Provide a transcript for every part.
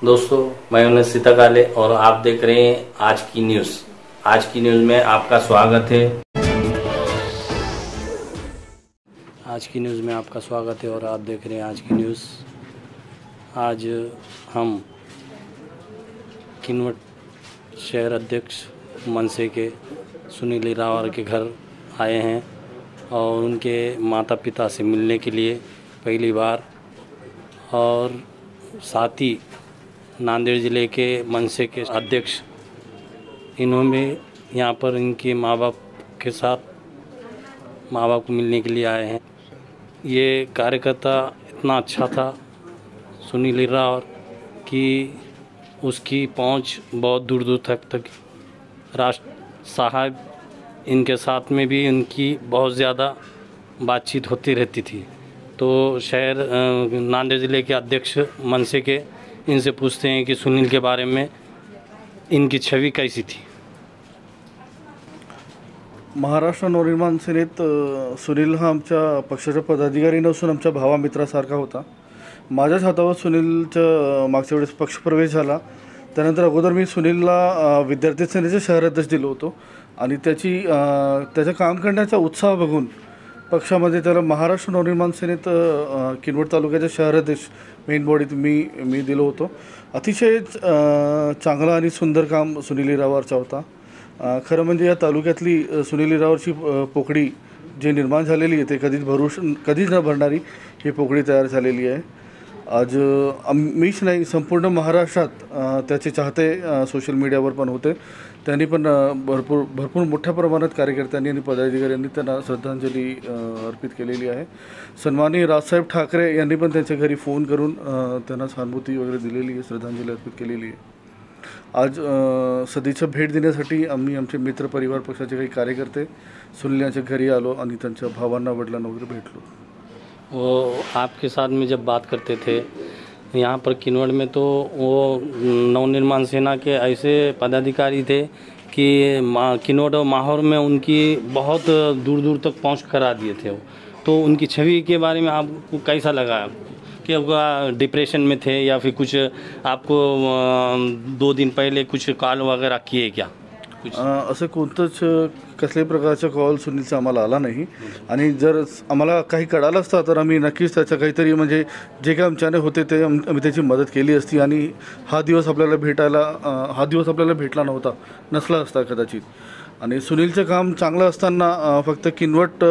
दोस्तों, मैं हूं सीता काले और आप देख रहे हैं आज की न्यूज़। आज की न्यूज़ में आपका स्वागत है। आज की न्यूज़ में आपका स्वागत है और आप देख रहे हैं आज की न्यूज़। आज हम किनवट शहर अध्यक्ष मनसे के सुनील इरावर के घर आए हैं और उनके माता पिता से मिलने के लिए पहली बार, और साथ ही नांदेड़ ज़िले के मनसे के अध्यक्ष इन्होंने यहाँ पर इनके माँ बाप को मिलने के लिए आए हैं। ये कार्यकर्ता इतना अच्छा था सुनील इरावर कि उसकी पहुँच बहुत दूर दूर तक राष्ट्र साहब इनके साथ में भी इनकी बहुत ज़्यादा बातचीत होती रहती थी। तो शहर नांदेड़ ज़िले के अध्यक्ष मनसे के इनसे पूछते हैं कि सुनील के बारे में इनकी छवि कैसी थी। महाराष्ट्र नवनिर्माण सेनेत सुनील हा आमच्या पक्षाचा पदाधिकारी नसून आमच्या भावामित्रासारखा होता। माझ्याच हातावर सुनीलचा मागच्या वेळेस पक्षप्रवेश झाला। त्यानंतर अगोदर मी सुनीलला विद्यार्थी सेनेचे शहराध्यक्ष दिलो होतो आणि त्याचा काम करण्याचा उत्साह बघून पक्षामध्ये त्याला महाराष्ट्र नवनिर्माण सेनेत किनवट तालुक्याच्या शहराध्यक्ष मेन बॉडीत मी दिलो होतो। अतिशय चांगला आणि सुंदर काम सुनील इरावरचा होता। खरं म्हणजे या तालुक्यातली सुनील इरावरची पोकळी जे निर्माण झालेली आहे ते कधीच न भरणारी ही पोकळी तयार झालेली आहे। आज मीच नाही, संपूर्ण महाराष्ट्रात त्याचे चाहते सोशल मीडियावर पण होते। त्यांनी पण भरपूर मोठ्या प्रमाणात कार्यकर्त्यांनी आणि पदाधिकाऱ्यांनी त्यांना श्रद्धांजली अर्पित केलेली आहे। सन्माननीय राजसाहेब ठाकरे यांनी पण त्यांच्या घरी फोन करून त्यांना सहानुभूती वगैरे दिलेली आहे, श्रद्धांजली अर्पित केलेली आहे। आज सदिच्छा भेट देण्यासाठी आम्ही आमचे मित्र परिवार पक्षाचे काही कार्यकर्ते सुनील यांच्या घरी आलो आणि त्यांच्या भावांना वडिलांना वगैरे भेटलो। वो आपके साथ में जब बात करते थे यहाँ पर किनवट में, तो वो नवनिर्माण सेना के ऐसे पदाधिकारी थे कि किनवट और माहौर में उनकी बहुत दूर दूर तक पहुँच करा दिए थे। तो उनकी छवि के बारे में आपको कैसा लगा कि आपका डिप्रेशन में थे या फिर कुछ आपको 2 दिन पहले कुछ कॉल वगैरह किए क्या? असं कोणतंच कसल्याही प्रकारचा कॉल सुनीलचा आम्हाला आला नाही आणि जर आम्हाला काही कळालं असतं तर आम्ही नक्कीच त्याचं काहीतरी म्हणजे जे काही आमच्याने होते ते आम्ही त्याची मदत केली असती आणि हा दिवस आपल्याला भेटला नसला असता कदाचित। आणि सुनीलचं काम चांगलं असताना फक्त किनवट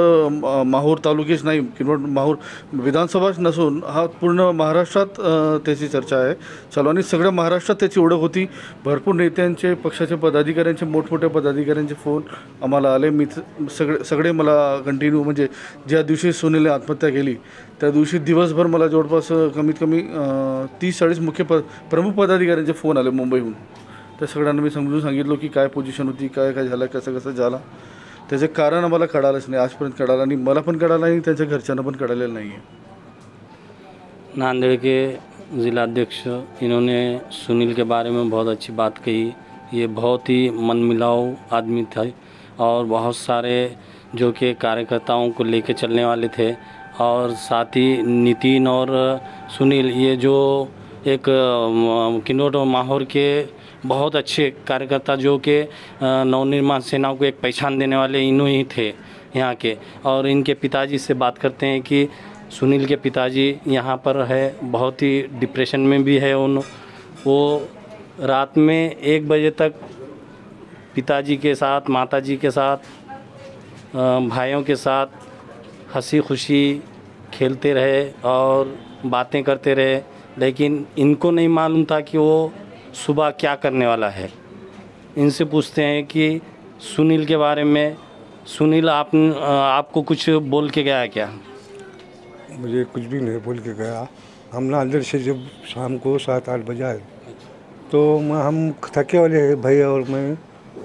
माहूर तालुकेच नाही, किनवट माहूर विधानसभाच नसून हा पूर्ण महाराष्ट्रात त्याची चर्चा आहे चालू आणि सगळ्या महाराष्ट्रात त्याची ओळख होती। भरपूर नेत्यांचे, पक्षाच्या पदाधिकाऱ्यांचे, मोठमोठ्या पदाधिकाऱ्यांचे फोन आम्हाला आले। मी सगळे मला कंटिन्यू म्हणजे ज्या दिवशी सुनीलने आत्महत्या केली त्या दिवशी दिवसभर मला जवळपास कमीत कमी 30-40 प्रमुख पदाधिकाऱ्यांचे फोन आले मुंबईहून। त्या सगळ्यांना मी समजून सांगितलं की काय पोझिशन होती, काय झालं, कसं झालं, त्याचे कारण आम्हाला कळालंच नाही, आजपर्यंत कळालं आणि मला पण कळालं नाही, त्यांच्या घरच्यांना पण कळालेलं नहीं है। नांदेड़ के जिलाध्यक्ष इन्होंने सुनील के बारे में बहुत अच्छी बात कही। ये बहुत ही मनमिलाऊ आदमी थे और बहुत सारे जो कि कार्यकर्ताओं को लेके चलने वाले थे। और साथ ही नितिन और सुनील ये जो एक किनवट और माहौर के बहुत अच्छे कार्यकर्ता जो कि नवनिर्माण सेना को एक पहचान देने वाले इन्हों ही थे यहाँ के। और इनके पिताजी से बात करते हैं कि सुनील के पिताजी यहाँ पर है, बहुत ही डिप्रेशन में भी है। वो रात में 1 बजे तक पिताजी के साथ, माताजी के साथ, भाइयों के साथ हंसी खुशी खेलते रहे और बातें करते रहे, लेकिन इनको नहीं मालूम था कि वो सुबह क्या करने वाला है। इनसे पूछते हैं कि सुनील के बारे में, सुनील आपको कुछ बोल के गया क्या? मुझे कुछ भी नहीं बोल के गया। हम नांदेड़ से जब शाम को 7-8 बजे आए तो हम थके वाले भाई और मैं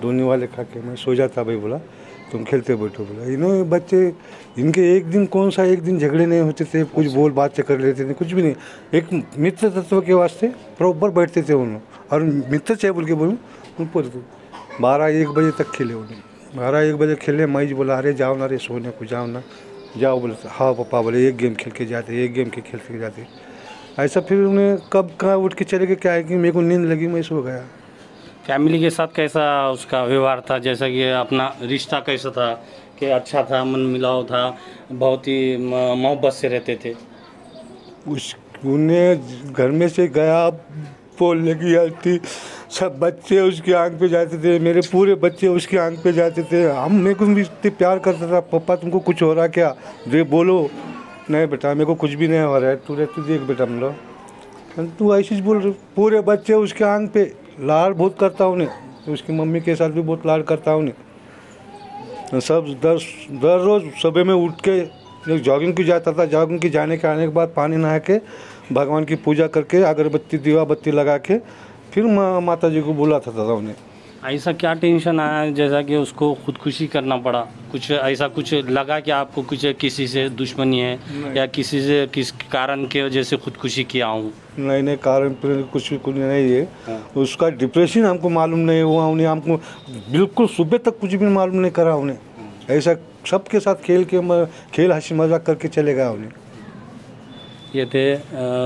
दोनों वाले खा के मैं सो जाता। भाई बोला तुम खेलते बैठो, बोला इन्होंने बच्चे इनके एक दिन झगड़े नहीं होते थे, कुछ बोल बातें कर लेते थे, कुछ भी नहीं। एक मित्र तत्व के वास्ते प्रॉपर बैठते थे उन्होंने, और मित्र चाहे बोल के बोलूँ उनको 12-1 बजे तक खेले उन्हें। 12-1 बजे खेले। मैं बोला अरे जाओ ना रे सोने को, जाओ ना, जाओ। बोले हाँ पापा, बोले एक गेम खेल के जाते। ऐसा फिर उन्हें कब कहाँ उठ के चले गए, क्या है कि मेरे को नींद लगी, मैं सो गया। फैमिली के साथ कैसा उसका व्यवहार था, जैसा कि अपना रिश्ता कैसा था, कि अच्छा था, मन मिलाव था, बहुत ही मोहब्बत से रहते थे? उन्हें घर में से गया, बोलने की आती, सब बच्चे उसकी आंख पे जाते थे, मेरे पूरे बच्चे उसकी आंख पे जाते थे। हम मेरे को भी इतने प्यार करता था, पापा तुमको कुछ हो रहा क्या, वे बोलो नहीं बेटा मेरे को कुछ भी नहीं हो रहा है, तू रहती देख बेटा, मतलब तू ऐसी ही बोल रही। पूरे बच्चे उसके आंख पे, लाड़ बहुत करता उन्हें, उसकी मम्मी के साथ भी बहुत लाड़ करता उन्हें। सब दर रोज़ सुबह में उठ के जॉगिंग की जाता था, जॉगिंग की जाने के आने के बाद पानी नहा के भगवान की पूजा करके अगरबत्ती दीवा बत्ती लगा के फिर माता जी को बुलाता था उन्हें। ऐसा क्या टेंशन आया जैसा कि उसको खुदकुशी करना पड़ा? कुछ ऐसा कुछ लगा कि आपको कुछ किसी से दुश्मनी है या किसी से किस कारण के वजह से खुदकुशी किया हूँ? नहीं कारण कुछ नहीं है। हाँ। उसका डिप्रेशन हमको मालूम नहीं हुआ, उन्हें हमको बिल्कुल सुबह तक कुछ भी मालूम नहीं करा उन्हें। ऐसा सबके साथ खेल हंसी मजाक करके चले गया उन्हें। ये थे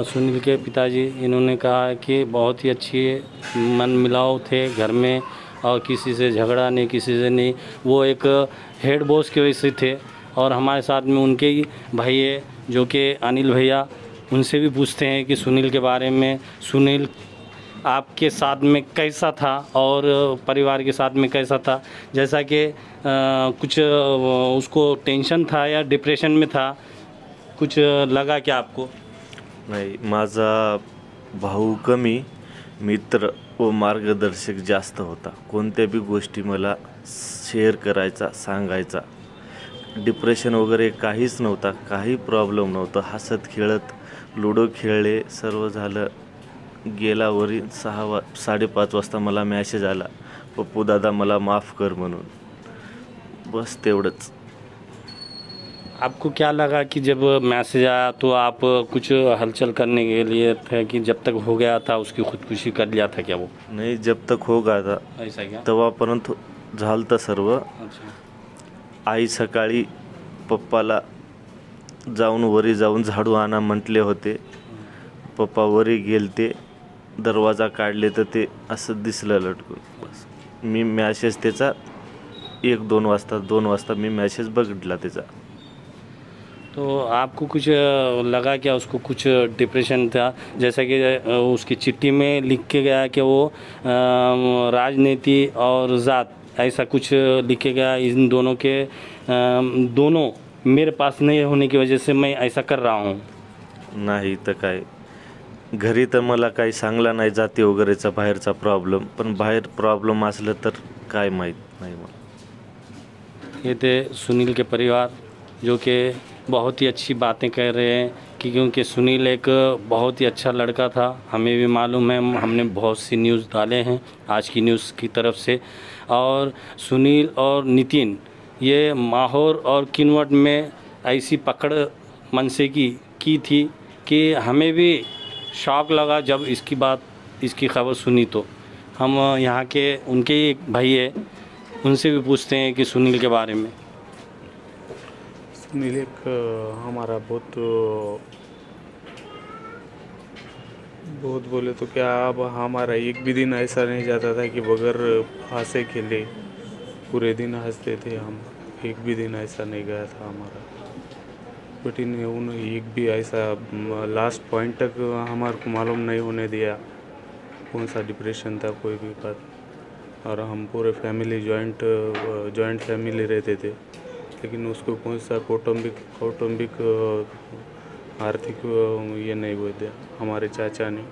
सुनील के पिताजी। इन्होंने कहा कि बहुत ही अच्छी मन मिलाव थे घर में, और किसी से झगड़ा नहीं, किसी से नहीं। वो एक हेड बॉस के वजह से थे। और हमारे साथ में उनके ही भाई है जो कि अनिल भैया, उनसे भी पूछते हैं कि सुनील के बारे में। सुनील आपके साथ में कैसा था और परिवार के साथ में कैसा था? जैसा कि कुछ उसको टेंशन था या डिप्रेशन में था, कुछ लगा क्या आपको? नाही, माझा भाऊ कमी, मित्र व मार्गदर्शक जास्त होता. कोणत्या बी गोष्टी मला शेअर करायचा, सांगायचा. डिप्रेशन वगैरे काहीच नव्हता, काही प्रॉब्लेम नव्हता. हसत खेळत लुडो खेळले, सर्व झालं. गेला वरी 5:30 वाजता मला मॅसेज आला, पप्पू दादा मला माफ़ कर म्हणून. बस तेवढंच. आपको क्या लगा कि जब मैसेज आया तो आप कुछ हलचल करने के लिए थे कि जब तक हो गया था उसकी खुदकुशी कर लिया था क्या वो? नाही, जब तक हो गया था ऐसा क्या? तेव्हापर्यंत झालतं सर्व. अच्छा. आई सकाळी पप्पाला जाऊन वरी जाऊन झाडू आणा म्हटले होते. पप्पा वरी गेलते, दरवाजा काढले तर ते असं दिसलं लटकून. बस मी मॅसेज त्याचा 2 वाजता मी मॅसेज बघितला त्याचा. तो आपको कुछ लगा क्या उसको कुछ डिप्रेशन था? जैसा कि उसकी चिट्ठी में लिख के गया कि वो राजनीति और ज़ात ऐसा कुछ लिखे गया, इन दोनों के दोनों मेरे पास नहीं होने की वजह से मैं ऐसा कर रहा हूँ. नाही तर काय, घरी तर मला काही सांगला नाही जाती वगैरेचा बाहेरचा प्रॉब्लेम, पण बाहेर प्रॉब्लेम असलं तर काय माहीत नाही मला. ये थे सुनील के परिवार जो कि बहुत ही अच्छी बातें कह रहे हैं कि क्योंकि सुनील एक बहुत ही अच्छा लड़का था. हमें भी मालूम है, हमने बहुत सी न्यूज़ डाले हैं आज की न्यूज़ की तरफ से. और सुनील और नितिन ये माहौर और किन्वट में ऐसी पकड़ मनसे की थी कि हमें भी शौक लगा जब इसकी खबर सुनी. तो हम यहाँ के उनके ही एक भाई है, उनसे भी पूछते हैं कि सुनील के बारे में. सुनील एक हमारा बहुत बोले तो क्या, अब हमारा एक भी दिन ऐसा नहीं जाता था कि बगैर हंसे खेले. पूरे दिन हंसते थे हम, एक भी दिन ऐसा नहीं गया था हमारा. बट इन्हें एक भी ऐसा लास्ट पॉइंट तक हमारे को मालूम नहीं होने दिया कौन सा डिप्रेशन था, कोई भी बात. और हम पूरे फैमिली जॉइंट फैमिली रहते थे, लेकिन उसको कौन सा कौटुंबिक आर्थिक ये नहीं हुए थे. हमारे चाचा ने,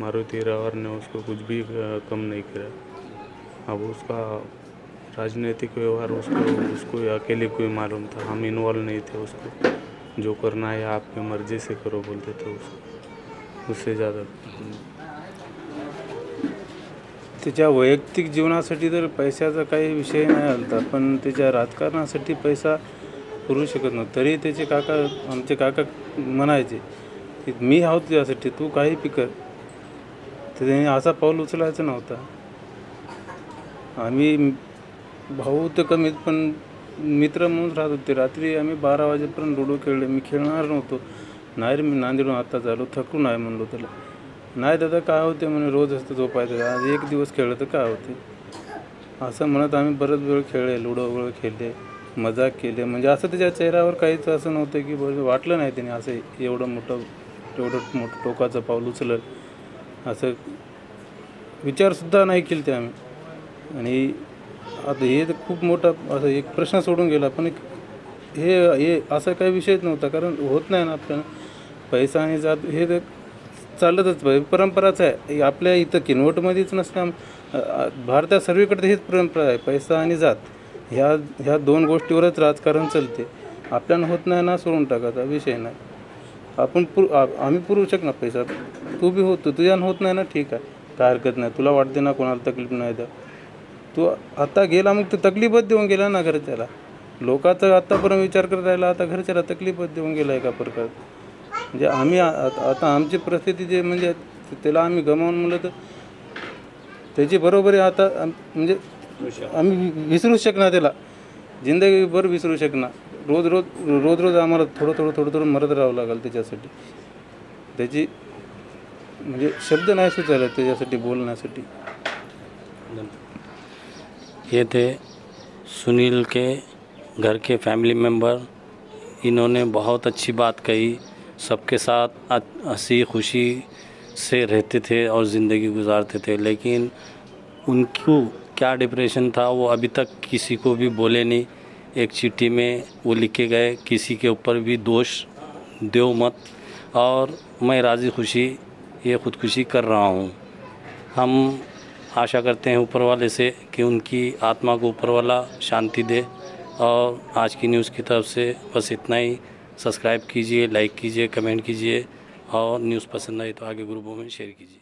मारुति रावर ने उसको कुछ भी कम नहीं किया. अब उसका राजनीतिक व्यवहार उसको अकेले को ही मालूम था, हम इन्वॉल्व नहीं थे. उसको जो करना है आपकी मर्जी से करो बोलते थे उसको, उससे ज़्यादा. त्याच्या वैयक्तिक जीवनासाठी तर पैशाचा काही विषय नाही आलता, पण त्याच्या राजकारणासाठी पैसा करू शकत नव्हता. तरी त्याचे आमचे काका म्हणायचे की मी आहोत तुझ्यासाठी, तू काही पिकर. तर त्याने असा पाऊल उचलायचा नव्हता. आम्ही भाऊ तर कमीत पण मित्र म्हणून राहत होते. रात्री आम्ही 12 वाजेपर्यंत लुडो खेळले. मी खेळणार नव्हतो, नाही रे, मी नांदेडून आत्ताच आलो, थकून आहे म्हणलो त्याला. नाही दादा काय होते म्हणे, रोज असतं झोपायचं, आज एक दिवस खेळलं तर काय होते, असं म्हणत आम्ही बरेच वेळ खेळले, लुडो वगैरे खेळले, मजाक केले. म्हणजे असं त्याच्या चेहऱ्यावर काहीच असं नव्हतं की वाटलं नाही त्याने असं एवढं मोठं टोकाचं पाऊल उचललं, असं विचारसुद्धा नाही केले ते आम्ही. आणि आता हे तर खूप मोठा असं एक प्रश्न सोडून गेला. पण हे असा काही विषयच नव्हता, कारण होत नाही ना आपल्याला पैसा आणि जात हे तर चालतच पाहिजे, परंपराच आहे. हे आपल्या इथं किनवटमध्येच नसतं, भारतात सर्वीकडे हेच परंपरा आहे, पैसा आणि जात ह्या दोन गोष्टीवरच राजकारण चालते. आपल्याला होत नाही ना, सोडून टाकायचा विषय नाही. आम्ही पुरवू शकणार पैसा, तू बी होतो, तुझ्यानं होत नाही ना, ठीक आहे, काय हरकत नाही. तुला वाटते ना कोणाला तकलीफ नाही द्या, तू आता गेला मग तू तकलीफच देऊन गेला ना घरच्याला. लोकांचा आत्तापर्यंत विचार करत राहिला, आता घरच्याला तकलीफच देऊन गेला एका प्रकार. म्हणजे आम्ही आता आमची परिस्थिती जे म्हणजे त्याला आम्ही गमावून म्हणलं तर त्याची बरोबरी आता म्हणजे आम्ही विसरू शकणार, त्याला जिंदगीभर विसरू शकणार. रोज रोज आम्हाला थोडं मरत राहावं लागेल त्याच्यासाठी. त्याची म्हणजे शब्द नाही सुचायला त्याच्यासाठी बोलण्यासाठी. ये थे सुनील के घर के फैमिली मेंबर. इन्होंने बहुत अच्छी बात कही, सबके साथ हंसी खुशी से रहते थे और ज़िंदगी गुजारते थे. लेकिन उनको क्या डिप्रेशन था वो अभी तक किसी को भी बोले नहीं. एक चिट्ठी में वो लिख के गए, किसी के ऊपर भी दोष दो मत, और मैं राज़ी खुशी ये ख़ुदकुशी कर रहा हूँ. हम आशा करते हैं ऊपर वाले से कि उनकी आत्मा को ऊपर वाला शांति दे. और आज की न्यूज़ की तरफ से बस इतना ही. सब्सक्राइब कीजिए, लाइक कीजिए, कमेंट कीजिए, और न्यूज़ पसंद आई तो आगे ग्रुपों में शेयर कीजिए.